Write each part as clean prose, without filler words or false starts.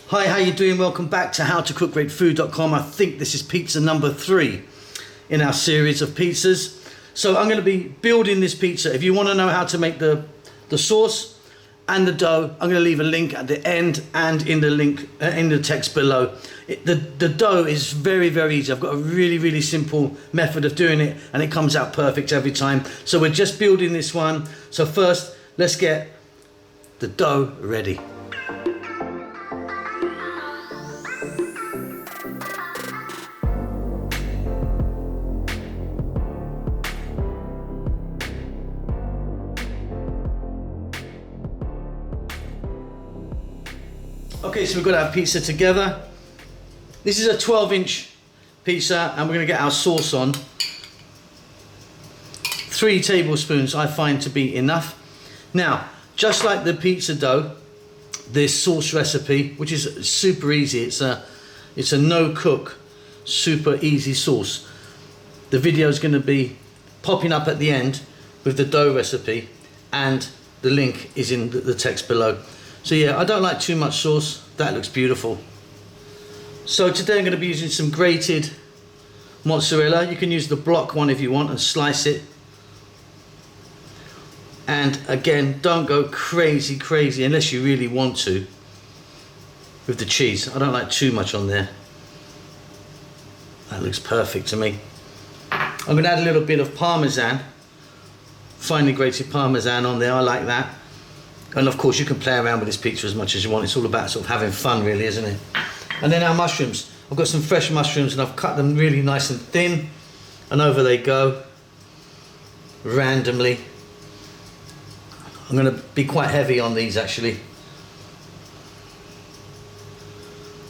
Hi, how you doing? Welcome back to howtocookgreatfood.com. I think this is pizza number 3 in our series of pizzas. So I'm going to be building this pizza. If you want to know how to make the sauce and the dough, I'm going to leave a link at the end and in the link in the text below. The dough is very, very easy. I've got a really simple method of doing it, and it comes out perfect every time. So we're just building this one. So first, let's get the dough ready. Okay, so we've got our pizza together. This is a 12-inch pizza, and we're going to get our sauce on. 3 tablespoons I find to be enough. Now, just like the pizza dough, this sauce recipe, which is super easy, it's a no-cook, super easy sauce. The video is going to be popping up at the end with the dough recipe, and the link is in the text below. So yeah, I don't like too much sauce. That looks beautiful. So today I'm going to be using some grated mozzarella. You can use the block one if you want and slice it. And again, don't go crazy unless you really want to with the cheese. I don't like too much on there. That looks perfect to me. I'm going to add a little bit of parmesan, finely grated parmesan on there. I like that. And of course you can play around with this pizza as much as you want. It's all about sort of having fun, really, isn't it? And then our mushrooms. I've got some fresh mushrooms and I've cut them really nice and thin. And over they go, randomly. I'm going to be quite heavy on these actually.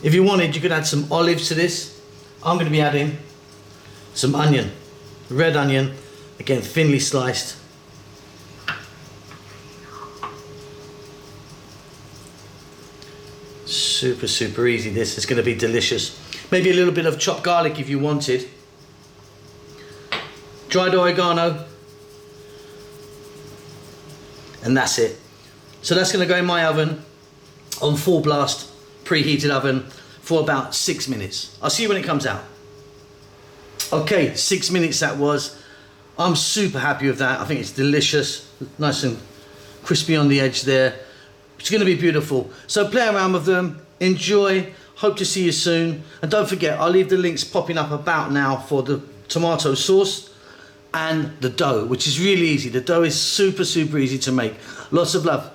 If you wanted, you could add some olives to this. I'm going to be adding some onion, red onion, again thinly sliced. Super easy. This is going to be delicious. Maybe a little bit of chopped garlic if you wanted. Dried oregano. And that's it. So that's going to go in my oven on full blast, preheated oven for about 6 minutes. I'll see you when it comes out. Okay, 6 minutes that was. I'm super happy with that. I think it's delicious. Nice and crispy on the edge there. It's going to be beautiful. So play around with them, enjoy, hope to see you soon. And don't forget, I'll leave the links popping up about now for the tomato sauce and the dough, which is really easy. The dough is super easy to make. Lots of love.